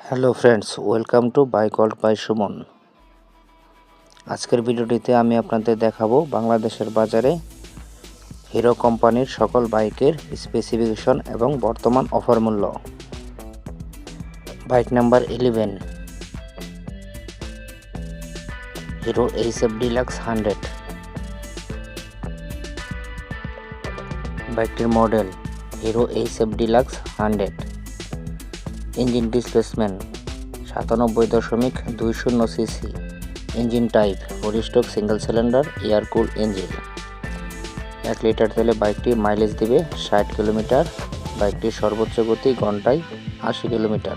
Hello friends, welcome to bike world by Suman. আজকের ভিডিওটিতে আমি আপনাদের দেখাবো বাংলাদেশের বাজারে হিরো কোম্পানির সকল বাইকের স্পেসিফিকেশন এবং বর্তমান অফার মূল্য। Bike number 11, hero HF deluxe 100। বাইকটির model hero HF deluxe 100। Engine displacement 97.20 CC. Engine type 4 stroke single cylinder air cool engine. 1 litre তেলে বাইকটি মাইলেজ দিবে 60 কিলোমিটার। বাইকটির সর্বোচ্চ গতি ঘন্টায় 80 কিলোমিটার।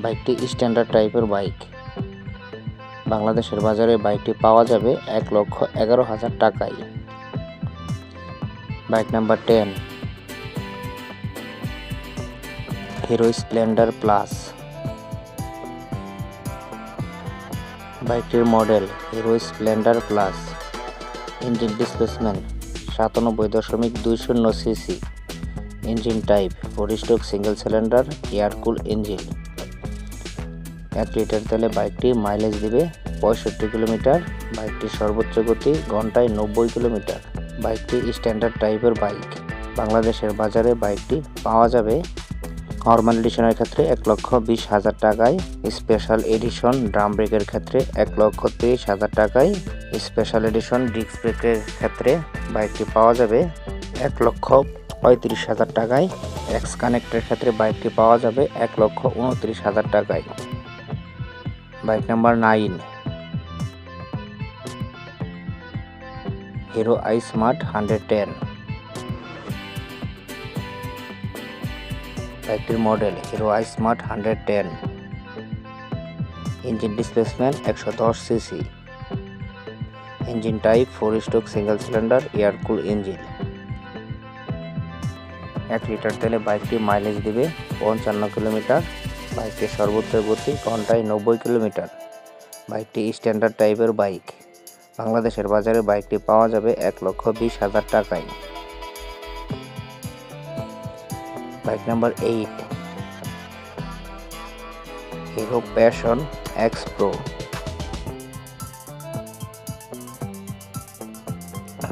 বাইকটি স্ট্যান্ডার্ড টাইপের বাইক। বাংলাদেশের বাজারে বাইকটি পাওয়া যাবে 1,11,000 টাকায়। Bike number 10, Hero Splendor plus. বাইকটির model Hero Splendor plus. Engine displacement 97.20 CC. Engine type 4 stroke single cylinder air cool engine. 1 litre তেলে বাইকটি মাইলেজ দিবে 65 কিলোমিটার। বাইকটির সর্বোচ্চ গতি ঘন্টায় 90 কিলোমিটার। বাইকটি স্ট্যান্ডার্ড টাইপের বাইক। বাংলাদেশের বাজারে বাইকটি পাওয়া যাবে নর্মাল এডিশনের ক্ষেত্রে 1,20,000 টাকায়। স্পেশাল এডিশন ড্রাম ব্রেকের ক্ষেত্রে 1,30,000 টাকায়। স্পেশাল এডিশন ডিস্ক ব্রেকের ক্ষেত্রে বাইকটি পাওয়া যাবে 1,35,000 টাকায়। এক্স কানেক্টের ক্ষেত্রে বাইকটি পাওয়া যাবে 1,29,000 টাকায়। Bike number 9, hero I smart 110। বাইকটির model hero I smart 110। Engine displacement 110 CC. Engine type 4 stroke single cylinder air cool engine. 1 litre তেলে বাইকটি মাইলেজ দিবে 55 কিলোমিটার। বাইকটির সর্বোচ্চ গতি ঘন্টায় 90 কিলোমিটার। বাইকটি স্ট্যান্ডার্ড টাইপের বাইক। বাংলাদেশের বাজারে বাইকটি পাওয়া যাবে 1,20,000 টাকায়। Bike number 8, Hero Passion X pro.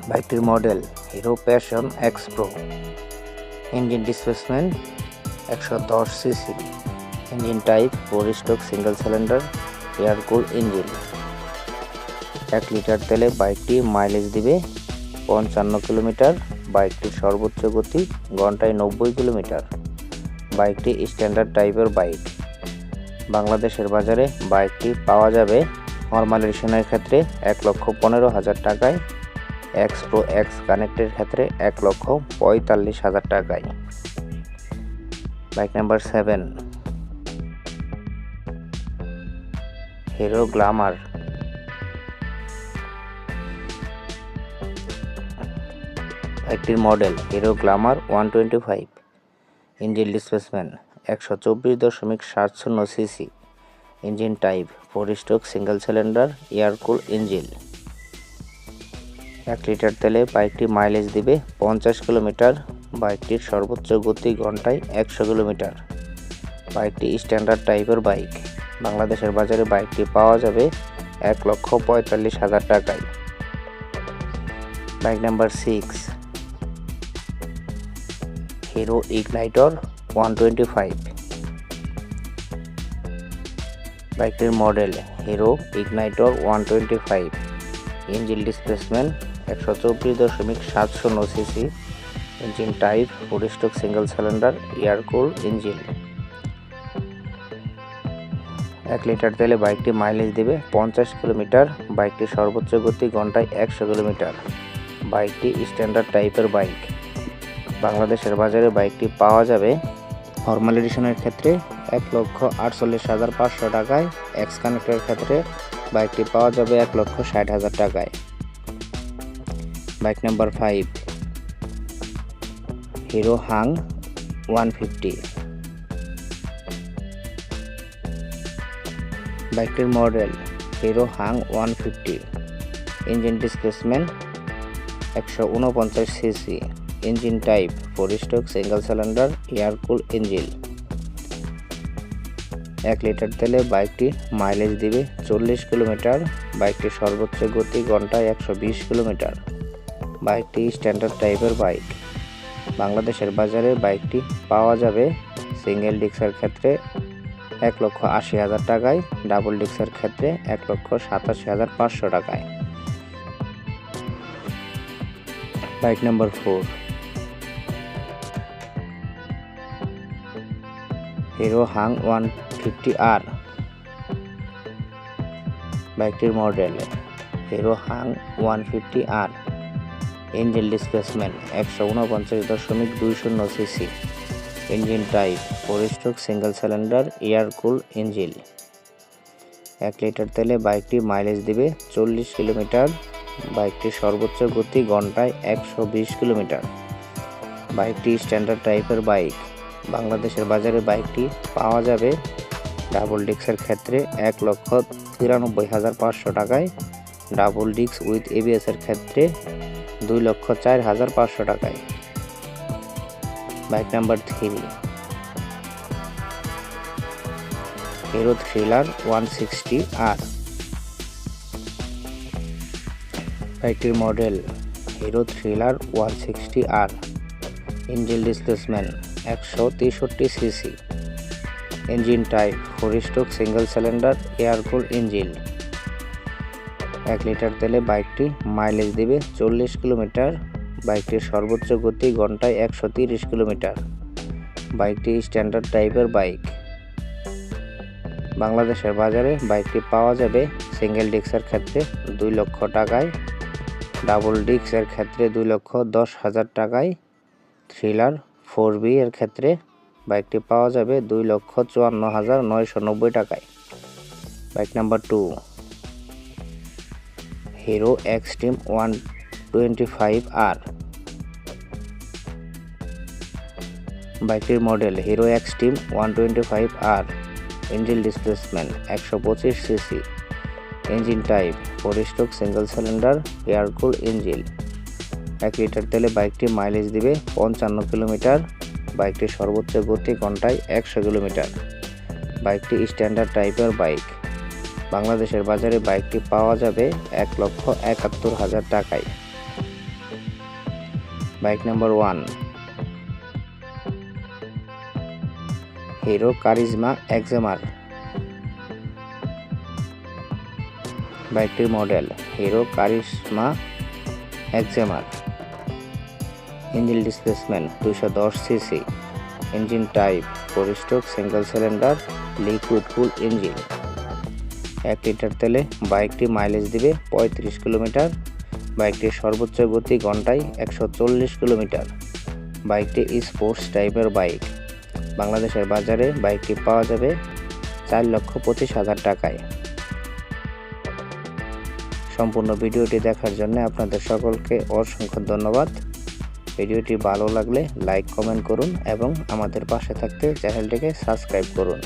বাইকটির model Hero Passion X pro. Engine displacement 110 CC. Engine type 4 stroke single cylinder air cool engine. 1 litre তেলে বাইকটি মাইলেজ দিবে 55 কিলোমিটার। বাইকটির সর্বোচ্চ গতি ঘন্টায় 90 কিলোমিটার। বাইকটি স্ট্যান্ডার্ড টাইপের বাইক। বাংলাদেশের বাজারে বাইকটি পাওয়া যাবে নর্মাল এডিশনের ক্ষেত্রে 1,15,000 টাকায়। এক্স প্রো এক্স কানেক্টের ক্ষেত্রে 1,45,000 টাকায়। Bike number 7, Hero Glamour. বাইকটির model Hero Glamour 125। Engine displacement 124.70 cc. Engine type 4 stroke single cylinder air cool engine. 1 litre তেলে বাইকটি মাইলেজ দিবে 50 কিলোমিটার। বাইকটির সর্বোচ্চ গতি ঘন্টায় 100 কিলোমিটার। বাইকটি স্ট্যান্ডার্ড টাইপের বাইক। বাংলাদেশের বাজারে বাইকটি পাওয়া যাবে 1,45,000 টাকায়। Bike number 6, hero Ignitor 125। বাইকটির model hero Ignitor 125। Engine displacement 124.70 cc. Engine type 4 stroke single cylinder air cool engine. 1 litre তেলে বাইকটি মাইলেজ দেবে 50 কিলোমিটার। বাইকটির সর্বোচ্চ গতি ঘন্টায় 100 কিলোমিটার। বাইকটি স্ট্যান্ডার্ড টাইপের বাইক। বাংলাদেশের বাজারে বাইকটি পাওয়া যাবে নর্মাল এডিশনের ক্ষেত্রে 1,48,500 টাকায়। এক্স কানেক্টের ক্ষেত্রে বাইকটি পাওয়া যাবে 1,60,000 টাকায়। Bike number 5, hero Hang 150। বাইকটির model hero Hang 150। Engine displacement 149 CC. Engine type 4 stroke single cylinder air cool engine. 1 litre তেলে বাইকটি মাইলেজ দিবে 40 কিলোমিটার। বাইকটির সর্বোচ্চ গতি ঘন্টায় 120 কিলোমিটার। বাইকটি স্ট্যান্ডার্ড টাইপের বাইক। বাংলাদেশের বাজারে বাইকটি পাওয়া যাবে সিঙ্গেল ডিস্কের ক্ষেত্রে 1,80,000 টাকায়, ডাবল ডিস্কের ক্ষেত্রে 1,87,500 টাকায়। Bike number 4, hero Hang 150R। বাইকটির model hero Hang 150R। Engine displacement 149.20 CC. Engine type 4 stroke single cylinder air cool engine. 1 litre তেলে বাইকটি মাইলেজ দিবে 40 কিলোমিটার। বাইকটির সর্বোচ্চ গতি ঘন্টায় 120 কিলোমিটার। বাইকটি স্ট্যান্ডার্ড টাইপের বাইক। বাংলাদেশের বাজারে বাইকটি পাওয়া যাবে ডাবল ডিস্কের ক্ষেত্রে 1,93,500 টাকায়, ডাবল ডিস্ক উইথ ABS এর ক্ষেত্রে 2,04,500 টাকায়। Bike number 3, hero thriller 160R। বাইকটির model hero thriller 160R। Engine displacement 163 CC. Engine type 4 stroke single cylinder air cool engine. 1 litre তেলে বাইকটি মাইলেজ দিবে 40 কিলোমিটার। বাইকটির সর্বোচ্চ গতি ঘন্টায় 130 কিলোমিটার। বাইকটি স্ট্যান্ডার্ড টাইপের বাইক। বাংলাদেশের বাজারে বাইকটি পাওয়া যাবে সিঙ্গেল ডিস্কের ক্ষেত্রে 2 লক্ষ টাকায়, ডাবল ডিস্কের ক্ষেত্রে 2,10,000 টাকায়। থ্রিলার 4B এর ক্ষেত্রে বাইকটি পাওয়া যাবে 2,54,990 টাকায়। Bike number 2, Hero Xtreme 125R। বাইকটির model Hero Xtreme 125R। Engine displacement 125 cc. Engine type 4 stroke single cylinder air cool engine. 1 litre তেলে বাইকটি মাইলেজ দিবে 55 কিলোমিটার। বাইকটির সর্বোচ্চ গতি ঘন্টায় 100 কিলোমিটার। বাইকটি স্ট্যান্ডার্ড টাইপের বাইক। বাংলাদেশের বাজারে বাইকটি পাওয়া যাবে 1,71,000 টাকায়। Bike number 1, Hero Karizma XMR. বাইকটির model Hero Karizma XMR. Engine displacement 210 cc. Engine type 4 stroke single cylinder liquid cool engine. 1 litre তেলে বাইকটি মাইলেজ দিবে 35 কিলোমিটার। বাইকটির সর্বোচ্চ গতি ঘন্টায় 140 কিলোমিটার। বাইকটি স্পোর্টস টাইপের বাইক। বাংলাদেশের বাজারে বাইকটি পাওয়া যাবে 4,25,000 টাকায়। সম্পূর্ণ ভিডিওটি দেখার জন্য আপনাদের সকলকে অসংখ্য ধন্যবাদ। ভিডিওটি ভালো লাগলে লাইক কমেন্ট করুন এবং আমাদের পাশে থাকতে চ্যানেলটিকে সাবস্ক্রাইব করুন।